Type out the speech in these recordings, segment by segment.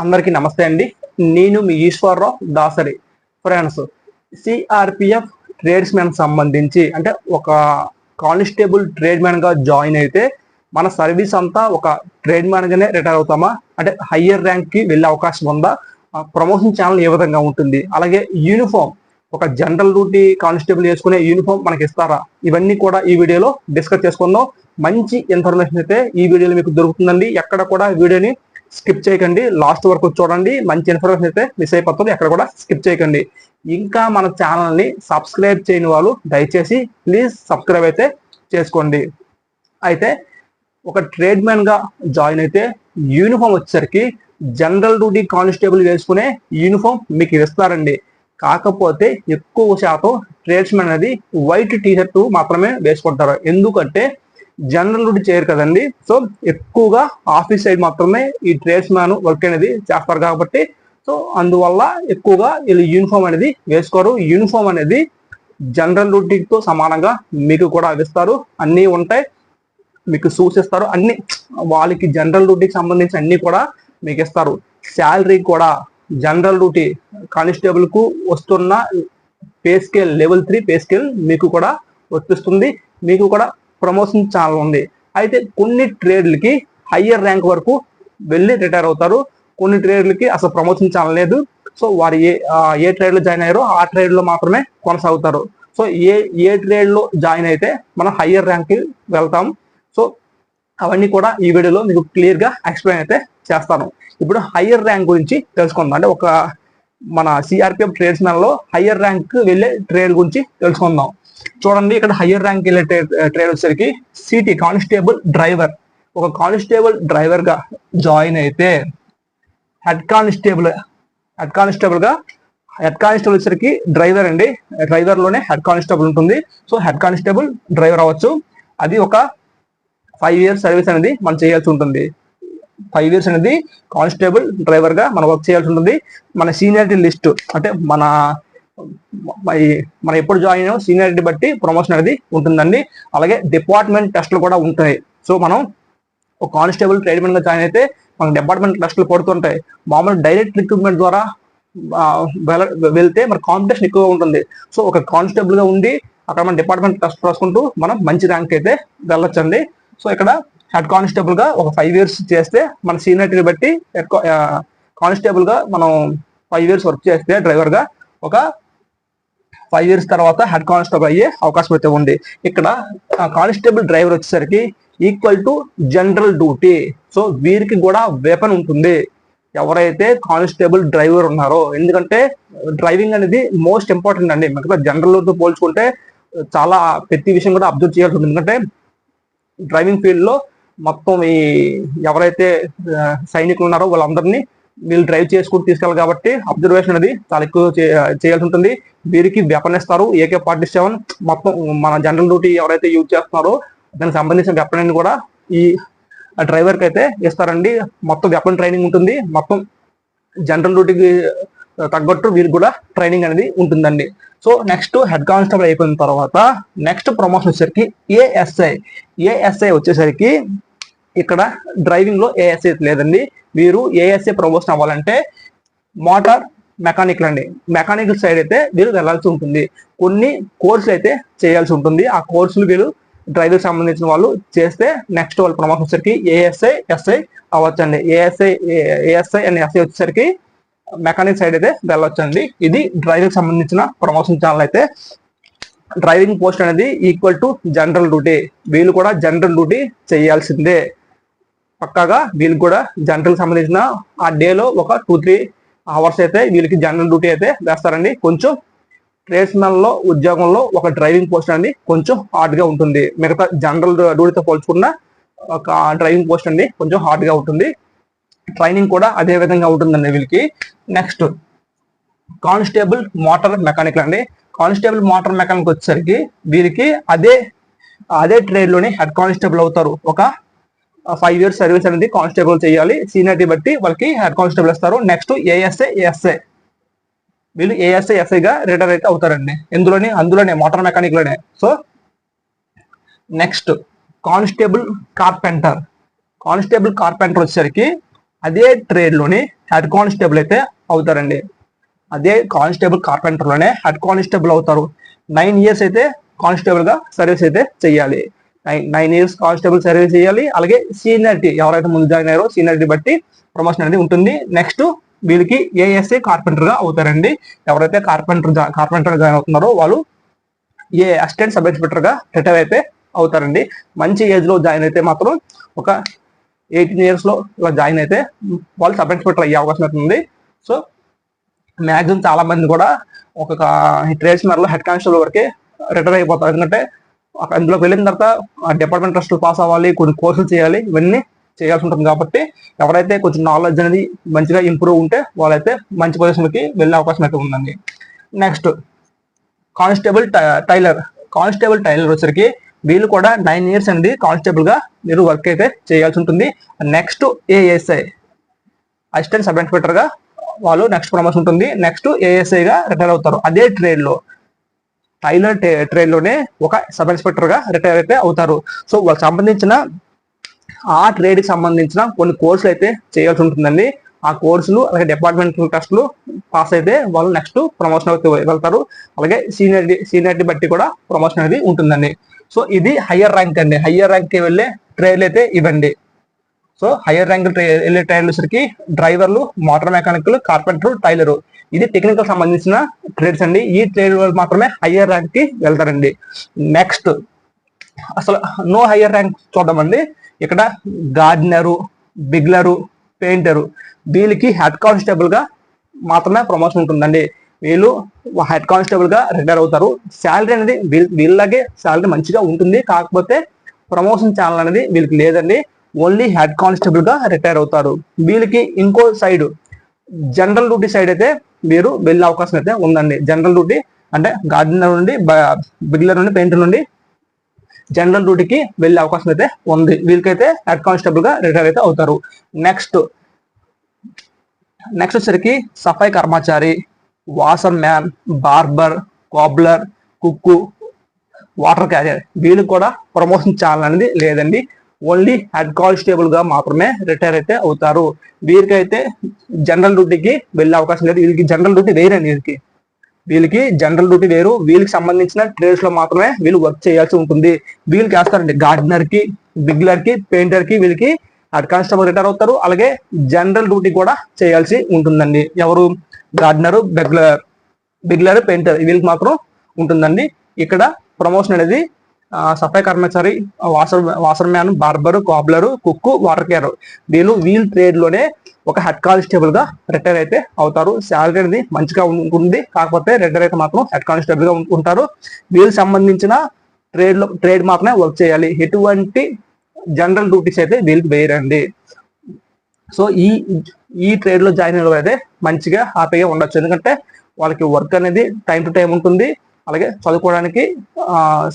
అందరికీ నమస్తే అండి. నేను మీ Eswararao Dasari. Friends, CRPF tradesman సంబంధించి అంటే ఒక కానిస్టేబుల్ ట్రేడ్ మ్యాన్ గా జాయిన్ అయితే మన సర్వీస్ అంతా ఒక ట్రేడ్ మ్యాన్ గానే రిటైర్ అవుతామా, అంటే హయ్యర్ ర్యాంక్ కి వెళ్ళే అవకాశం ఉందా, ప్రమోషన్ ఛానల్ ఏ విధంగా ఉంటుంది, అలాగే యూనిఫామ్ ఒక జనరల్ డ్యూటీ కానిస్టేబుల్ వేసుకునే యూనిఫామ్ మనకి ఇస్తారా, ఇవన్నీ కూడా ఈ వీడియోలో డిస్కస్ చేసుకుందాం. మంచి ఇన్ఫర్మేషన్ అయితే ఈ వీడియోలో మీకు దొరుకుతుందండి. ఎక్కడ కూడా వీడియోని స్కిప్ చేయకండి, లాస్ట్ వరకు చూడండి. మంచి ఇన్ఫర్మేషన్ అయితే మిస్ అయిపోతుంది, ఎక్కడ కూడా స్కిప్ చేయకండి. ఇంకా మన ఛానల్ని సబ్స్క్రైబ్ చేయని వాళ్ళు దయచేసి ప్లీజ్ సబ్స్క్రైబ్ అయితే చేసుకోండి. అయితే ఒక ట్రేడ్ మ్యాన్ గా జాయిన్ అయితే యూనిఫామ్ వచ్చేసరికి జనరల్ డ్యూటీ కానిస్టేబుల్ వేసుకునే యూనిఫామ్ మీకు ఇస్తారండి. కాకపోతే ఎక్కువ శాతం ట్రేడ్స్ మ్యాన్ అనేది వైట్ టీషర్ట్ మాత్రమే వేసుకుంటారు. ఎందుకంటే జనరల్ డ్యూటీ చేయరు కదండి. సో ఎక్కువగా ఆఫీస్ సైడ్ మాత్రమే ఈ ట్రేడ్స్ మ్యాన్ వర్క్ అనేది చేస్తారు కాబట్టి సో అందువల్ల ఎక్కువగా వీళ్ళు యూనిఫామ్ అనేది వేసుకోరు. యూనిఫామ్ అనేది జనరల్ డ్యూటీతో సమానంగా మీకు కూడా ఇస్తారు, అన్నీ ఉంటాయి. మీకు షూస్ ఇస్తారు, అన్ని వాళ్ళకి జనరల్ డ్యూటీకి సంబంధించి అన్ని కూడా మీకు ఇస్తారు. శాలరీ కూడా జనరల్ డ్యూటీ కానిస్టేబుల్ కు వస్తున్న pay scale level 3 pay scale మీకు కూడా వర్తిస్తుంది. మీకు కూడా ప్రమోషన్ ఛానల్ ఉంది. అయితే కొన్ని ట్రేడ్లకి హయ్యర్ ర్యాంక్ వరకు వెళ్ళి రిటైర్ అవుతారు, కొన్ని ట్రేడ్లకి అసలు ప్రమోషన్ ఛానల్ లేదు. సో వారు ఏ ట్రేడ్ లో జాయిన్ అయ్యారో ఆ ట్రేడ్ లో మాత్రమే కొనసాగుతారు. సో ఏ ట్రేడ్ లో జాయిన్ అయితే మనం హయ్యర్ ర్యాంక్ కి వెళ్తాం. సో అవన్నీ కూడా ఈ వీడియోలో మీకు క్లియర్ గా ఎక్స్ప్లెయిన్ అయితే చేస్తాను. ఇప్పుడు హయ్యర్ ర్యాంక్ గురించి తెలుసుకుందాం. అంటే ఒక మన సిఆర్పిఎఫ్ ట్రేడ్స్ మ్యాన్ లో హయ్యర్ ర్యాంక్ వెళ్ళే ట్రేడ్ గురించి తెలుసుకుందాం. చూడండి, ఇక్కడ హయ్యర్ ర్యాంక్ వెళ్ళే ట్రేడ్ వచ్చేసరికి సిటీ కానిస్టేబుల్ డ్రైవర్. ఒక కానిస్టేబుల్ డ్రైవర్ గా జాయిన్ అయితే హెడ్ కానిస్టేబుల్ వచ్చేసరికి డ్రైవర్ అండి. డ్రైవర్ లోనే హెడ్ కానిస్టేబుల్ ఉంటుంది. సో హెడ్ కానిస్టేబుల్ డ్రైవర్ అవ్వచ్చు. అది ఒక 5 years సర్వీస్ అనేది మనం చేయాల్సి ఉంటుంది. 5 years అనేది కానిస్టేబుల్ డ్రైవర్ గా మనం వర్క్ చేయాల్సి ఉంటుంది. మన సీనియారిటీ లిస్ట్ అంటే మనం ఎప్పుడు జాయిన్ అయ్యామో సీనియారిటీ బట్టి ప్రమోషన్ అనేది ఉంటుందండి. అలాగే డిపార్ట్మెంట్ టెస్టులు కూడా ఉంటాయి. సో మనం ఒక కానిస్టేబుల్ ట్రేడ్మెన్ గా జాయిన్ అయితే మనకు డిపార్ట్మెంట్ టెస్టులు పడుతుంటాయి. మామూలు డైరెక్ట్ రిక్రూట్మెంట్ ద్వారా వెళ్తే మన కాంపిటీషన్ ఎక్కువగా ఉంటుంది. సో ఒక కానిస్టేబుల్ గా ఉండి అక్కడ మన డిపార్ట్మెంట్ టెస్ట్ రాసుకుంటూ మనం మంచి ర్యాంక్ అయితే వెళ్ళొచ్చండి. సో ఇక్కడ హెడ్ కానిస్టేబుల్ గా ఒక 5 years చేస్తే మన సీనియారిటీని బట్టి కానిస్టేబుల్ గా మనం 5 years వర్క్ చేస్తే డ్రైవర్ గా ఒక 5 years తర్వాత హెడ్ కానిస్టేబుల్ అయ్యే అవకాశం అయితే ఉంది. ఇక్కడ కానిస్టేబుల్ డ్రైవర్ వచ్చేసరికి equal to general duty. So వీరికి కూడా వెపన్ ఉంటుంది ఎవరైతే కానిస్టేబుల్ డ్రైవర్ ఉన్నారో. ఎందుకంటే డ్రైవింగ్ అనేది మోస్ట్ ఇంపార్టెంట్ అండి. మిగతా జనరల్ తో పోల్చుకుంటే చాలా ప్రతి విషయం కూడా అబ్జర్వ్ చేయాల్సి ఉంటుంది. ఎందుకంటే డ్రైవింగ్ ఫీల్డ్ లో మొత్తం ఎవరైతే సైనికులు ఉన్నారో వాళ్ళందరినీ వీళ్ళు డ్రైవ్ చేసుకుంటూ తీసుకెళ్ళాలి కాబట్టి అబ్జర్వేషన్ అనేది చాలా ఎక్కువ చేయాల్సి ఉంటుంది. వీరికి వెపన్ ఇస్తారు, AK-47. మొత్తం మన జనరల్ డ్యూటీ ఎవరైతే యూజ్ చేస్తున్నారో దానికి సంబంధించిన వెపన్ అని కూడా ఈ డ్రైవర్కి అయితే ఇస్తారండి. మొత్తం వెపన్ ట్రైనింగ్ ఉంటుంది. మొత్తం జనరల్ డ్యూటీకి తగ్గట్టు వీరికి కూడా ట్రైనింగ్ అనేది ఉంటుందండి. సో నెక్స్ట్ హెడ్ కానిస్టేబుల్ అయిపోయిన తర్వాత నెక్స్ట్ ప్రమోషన్ వచ్చేసరికి ఏఎస్ఐ వచ్చేసరికి ఇక్కడ డ్రైవింగ్ లో ఏఎస్ఐ లేదండి. మీరు ఏఎస్ఐ ప్రమోషన్ అవ్వాలంటే మోటార్ మెకానికల్ అండి. మెకానికల్ సైడ్ అయితే మీరు వెళ్ళాల్సి ఉంటుంది. కొన్ని కోర్సులు అయితే చేయాల్సి ఉంటుంది. ఆ కోర్సులు వీళ్ళు డ్రైవర్ సంబంధించిన వాళ్ళు చేస్తే నెక్స్ట్ వాళ్ళ ప్రమోషన్ వచ్చేసరికి ఎస్ఐ అవ్వచ్చండి. ఏఎస్ఐ అండ్ ఎస్ఐ వచ్చేసరికి మెకానిక్ సైడ్ అయితే వెళ్ళొచ్చండి. ఇది డ్రైవింగ్ సంబంధించిన ప్రమోషన్ ఛానల్. అయితే డ్రైవింగ్ పోస్ట్ అనేది ఈక్వల్ టు జనరల్ డ్యూటీ. వీళ్ళు కూడా జనరల్ డ్యూటీ చేయాల్సిందే పక్కాగా. వీళ్ళు కూడా జనరల్ సంబంధించిన ఆ డేలో ఒక 2-3 hours అయితే వీళ్ళకి జనరల్ డ్యూటీ అయితే వేస్తారండి. కొంచెం ట్రేడ్స్మెన్ లో ఉద్యోగంలో ఒక డ్రైవింగ్ పోస్ట్ అనేది కొంచెం హార్డ్ గా ఉంటుంది. మిగతా జనరల్ డ్యూటీతో పోల్చుకున్న ఒక డ్రైవింగ్ పోస్ట్ అండి కొంచెం హార్డ్ గా ఉంటుంది. ట్రైనింగ్ కూడా అదే విధంగా ఉంటుందండి వీళ్ళకి. నెక్స్ట్ కానిస్టేబుల్ మోటార్ మెకానికల్ అండి. కానిస్టేబుల్ మోటార్ మెకానిక్ వచ్చేసరికి వీరికి అదే ట్రేడ్ లోనే హెడ్ కానిస్టేబుల్ అవుతారు. ఒక 5 years సర్వీస్ అనేది కానిస్టేబుల్ చేయాలి. సీనియారిటీ బట్టి వాళ్ళకి హెడ్ కానిస్టేబుల్ ఇస్తారు. నెక్స్ట్ ఏఎస్ఐ వీళ్ళు ఏఎస్ఐగా రిటైర్ అయితే అవుతారండి. అందులోనే మోటార్ మెకానిక్ లోనే. సో నెక్స్ట్ కానిస్టేబుల్ కార్పెంటర్ వచ్చేసరికి అదే ట్రేడ్ లోని హెడ్ కానిస్టేబుల్ అయితే అవుతారండి. అదే కానిస్టేబుల్ కార్పెంటర్ లోనే హెడ్ కానిస్టేబుల్ అవుతారు. 9 years అయితే కానిస్టేబుల్ గా సర్వీస్ అయితే చెయ్యాలి. 9 years కానిస్టేబుల్ సర్వీస్ చేయాలి. అలాగే సీనియారిటీ ఎవరైతే ముందు జాయిన్ అయ్యారో సీనియారిటీ బట్టి ప్రమోషన్ అనేది ఉంటుంది. నెక్స్ట్ వీళ్ళకి ఏఎస్ఏ కార్పెంటర్ గా అవుతారండి. ఎవరైతే కార్పెంటర్ జాయిన్ అవుతున్నారో వాళ్ళు అసిస్టెంట్ సబ్ ఇన్స్పెక్టర్ గా రిటైర్ అయితే అవుతారండి. మంచి ఏజ్ లో జాయిన్ అయితే మాత్రం ఒక 18 years లో ఇలా జాయిన్ అయితే వాళ్ళు సబ్ ఇన్స్పెక్టర్ అయ్యే అవకాశం అయితే ఉంది. సో మ్యాక్సిమం చాలా మంది కూడా ఒక ట్రేడ్స్ లో హెడ్ కానిస్టేబుల్ వరకే రిటైర్ అయిపోతారు. ఎందుకంటే అందులోకి వెళ్ళిన తర్వాత డిపార్ట్మెంట్ ట్రస్ట్ పాస్ అవ్వాలి, కొన్ని కోర్సులు చేయాలి, ఇవన్నీ చేయాల్సి ఉంటుంది. కాబట్టి ఎవరైతే కొంచెం నాలెడ్జ్ అనేది మంచిగా ఇంప్రూవ్ ఉంటే వాళ్ళైతే మంచి పొజిషన్కి వెళ్ళే అవకాశం అయితే ఉందండి. నెక్స్ట్ కానిస్టేబుల్ టైలర్ వచ్చరికి వీళ్ళు కూడా 9 years అనేది కానిస్టేబుల్ గా మీరు వర్క్ అయితే చేయాల్సి ఉంటుంది. Next ASI assistant sub inspector గా వాళ్ళు నెక్స్ట్ ప్రమోషన్ ఉంటుంది. నెక్స్ట్ ఏఎస్ఐ గా రిటైర్ అవుతారు. అదే ట్రేడ్ లో టైలర్ ట్రేడ్ లోనే ఒక సబ్ ఇన్స్పెక్టర్ గా రిటైర్ అయితే అవుతారు. సో వాళ్ళకి సంబంధించిన ఆ ట్రేడ్ కి సంబంధించిన కొన్ని కోర్సులు అయితే చేయాల్సి ఉంటుందండి. ఆ కోర్సులు అలాగే డిపార్ట్మెంటల్ టెస్టులు పాస్ అయితే వాళ్ళు నెక్స్ట్ ప్రమోషన్ అయితే వెళ్తారు. అలాగే సీనియారిటీ బట్టి కూడా ప్రమోషన్ అనేది ఉంటుందండి. సో ఇది హయ్యర్ ర్యాంక్ అండి. హయ్యర్ ర్యాంక్ కి వెళ్ళే ట్రేడ్లు అయితే ఇవ్వండి. సో హయ్యర్ ర్యాంక్ వెళ్ళే ట్రైలర్స్కి డ్రైవర్లు, మోటార్ మెకానికల్, కార్పెంటర్, టైలరు ఇది టెక్నికల్ సంబంధించిన ట్రేడ్స్ అండి. ఈ ట్రేడ్ వాళ్ళు మాత్రమే హయ్యర్ ర్యాంక్ కి వెళ్తారండి. నెక్స్ట్ అసలు నో హయ్యర్ ర్యాంక్ చూద్దామండి. ఇక్కడ గార్డెనరు, బిగ్లరు, పెయింటరు వీళ్ళకి హెడ్ కానిస్టేబుల్ గా మాత్రమే ప్రమోషన్ ఉంటుందండి. వీళ్ళు హెడ్ కానిస్టేబుల్ గా రిటైర్ అవుతారు. శాలరీ అనేది వీళ్ళలాగే శాలరీ మంచిగా ఉంటుంది. కాకపోతే ప్రమోషన్ ఛానల్ అనేది వీళ్ళకి లేదండి. ఓన్లీ హెడ్ కానిస్టేబుల్ గా రిటైర్ అవుతారు. వీళ్ళకి ఇంకో సైడ్ జనరల్ డ్యూటీ సైడ్ అయితే వీరు వెళ్ళే అవకాశం అయితే ఉందండి. జనరల్ డ్యూటీ అంటే గార్డెనర్ నుండి, బిగ్లర్ నుండి, పెయింటర్ నుండి జనరల్ డ్యూటీకి వెళ్ళే అవకాశం అయితే ఉంది. వీళ్ళకైతే హెడ్ కానిస్టేబుల్ గా రిటైర్ అయితే అవుతారు. నెక్స్ట్ వచ్చరికి సఫాయి కర్మచారి, వాషర్ మ్యాన్, బార్బర్, కాబ్లర్, కుక్కు, వాటర్ క్యారియర్ వీళ్ళకి కూడా ప్రమోషన్ ఛానల్ అనేది లేదండి. ఓన్లీ హెడ్ కానిస్టేబుల్ గా మాత్రమే రిటైర్ అయితే అవుతారు. వీరికైతే జనరల్ డ్యూటీకి వెళ్ళే అవకాశం లేదు. వీళ్ళకి జనరల్ డ్యూటీ వేరండి. వీళ్ళకి జనరల్ డ్యూటీ వేరు. వీళ్ళకి సంబంధించిన ట్రేడ్స్ లో మాత్రమే వీళ్ళు వర్క్ చేయాల్సి ఉంటుంది. వీళ్ళకి వేస్తారండి బిగ్లర్ కి, పెయింటర్ కి వీళ్ళకి హెడ్ కానిస్టేబుల్ రిటైర్ అవుతారు. అలాగే జనరల్ డ్యూటీ కూడా చేయాల్సి ఉంటుందండి. ఎవరు? గార్డెనరు, బిగ్లర్, పెయింటర్ వీళ్ళకి మాత్రం ఉంటుందండి. ఇక్కడ ప్రమోషన్ అనేది సఫాయి కర్మచారి, వాషర్ మ్యాన్, బార్బరు, కాబ్లరు, కుక్కు, వాటర్ క్యారర్ వీళ్ళ ట్రేడ్ లోనే ఒక హెడ్ కానిస్టేబుల్ గా రిటైర్ అయితే అవుతారు. శాలరీ అనేది మంచిగా ఉంటుంది. కాకపోతే రిటైర్ అయితే మాత్రం హెడ్ కానిస్టేబుల్ గా ఉంటారు. వీళ్ళకి సంబంధించిన ట్రేడ్ మాత్రమే వర్క్ చేయాలి. ఎటువంటి జనరల్ డ్యూటీస్ అయితే వీళ్ళకి వేయరండి. సో ఈ ట్రేడ్ లో జాయిన్ అయిన అయితే మంచిగా హ్యాపీగా ఉండొచ్చు. ఎందుకంటే వాళ్ళకి వర్క్ అనేది టైం టు టైం ఉంటుంది. అలాగే చదువుకోవడానికి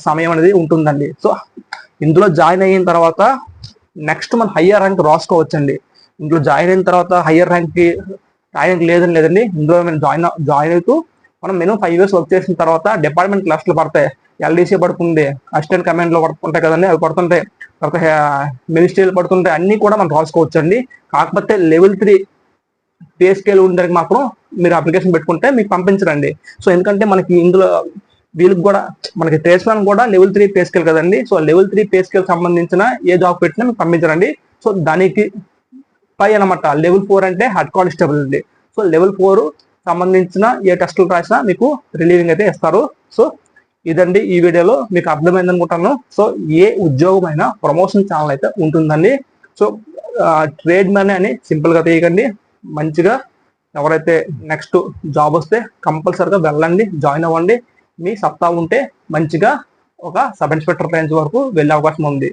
సమయం అనేది ఉంటుందండి. సో ఇందులో జాయిన్ అయిన తర్వాత నెక్స్ట్ మనం హయ్యర్ ర్యాంక్ రాసుకోవచ్చండి. ఇందులో జాయిన్ అయిన తర్వాత హయ్యర్ ర్యాంక్ లేదండి. ఇందులో మనం జాయిన్ అవుతూ మనం మినిమం 5 years వర్క్ చేసిన తర్వాత డిపార్ట్మెంట్ క్లాస్లు పడతాయి. ఎల్డీసీ పడుతుంది, అసిస్టెంట్ కమాండ్ లో పడుతుంటాయి కదండి, అవి పడుతుంటాయి. తర్వాత మినిస్ట్రీలు పడుతుంటాయి. అన్ని కూడా మనం రాసుకోవచ్చండి. కాకపోతే లెవెల్ 3 పే స్కేల్ ఉండడానికి మాత్రం మీరు అప్లికేషన్ పెట్టుకుంటే మీకు పంపించరండి. సో ఎందుకంటే మనకి ఇందులో వీళ్ళకి కూడా మనకి ట్రేడ్స్ మ్యాన్ కూడా లెవెల్ 3 పే స్కేల్ కదండి. సో లెవెల్ 3 పే స్కేల్ సంబంధించిన ఏ జాబ్ పెట్టినా మీకు పంపించరండి. సో దానికి పై అనమాట. లెవెల్ 4 అంటే హెడ్ కానిస్టేబుల్ అండి. సో లెవెల్ 4 సంబంధించిన ఏ టెస్టులు రాసినా మీకు రిలీవింగ్ అయితే ఇస్తారు. సో ఇదండి ఈ వీడియోలో మీకు అర్థమైంది అనుకుంటాను. సో ఏ ఉద్యోగమైనా ప్రమోషన్ ఛానల్ అయితే ఉంటుందండి. సో ట్రేడ్ మ్యాన్ అని సింపుల్ గా తీయకండి. మంచిగా ఎవరైతే నెక్స్ట్ జాబ్ వస్తే కంపల్సరిగా వెళ్ళండి, జాయిన్ అవ్వండి. మీ సత్తా ఉంటే మంచిగా ఒక సబ్ ఇన్స్పెక్టర్ రేంజ్ వరకు వెళ్ళే అవకాశం ఉంది.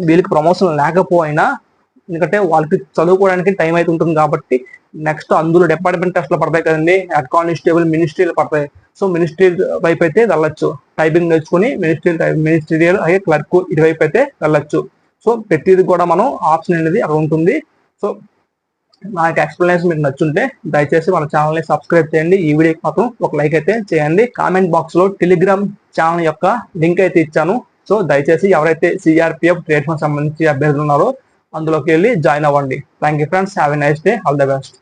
వీళ్ళకి ప్రమోషన్ లేకపోయినా, ఎందుకంటే వాళ్ళకి చదువుకోవడానికి టైం అయితే ఉంటుంది కాబట్టి నెక్స్ట్ అందులో డిపార్ట్మెంట్ టెస్ట్లు పడతాయి కదండి, హెడ్ కానిస్టేబుల్, మినిస్ట్రీలు పడతాయి. సో మినిస్ట్రీ వైపు అయితే వెళ్ళొచ్చు. టైపింగ్ నేర్చుకుని మినిస్ట్రియల్ అలాగే క్లర్క్ ఇటువైపు అయితే వెళ్ళొచ్చు. సో ప్రతిది కూడా మనం ఆప్షన్ అనేది అక్కడ ఉంటుంది. సో నాకు ఎక్స్ప్లెనేషన్ మీకు నచ్చుంటే దయచేసి మన ఛానల్ని సబ్స్క్రైబ్ చేయండి. ఈ వీడియోకి మాత్రం ఒక లైక్ అయితే చేయండి. కామెంట్ బాక్స్ లో టెలిగ్రామ్ ఛానల్ యొక్క లింక్ అయితే ఇచ్చాను. సో దయచేసి ఎవరైతే సిఆర్పిఎఫ్ ట్రేడ్స్ సంబంధించి అభ్యర్థులు ఉన్నారో అందులోకి వెళ్ళి జాయిన్ అవ్వండి. Thank you friends, have a nice day, all the best.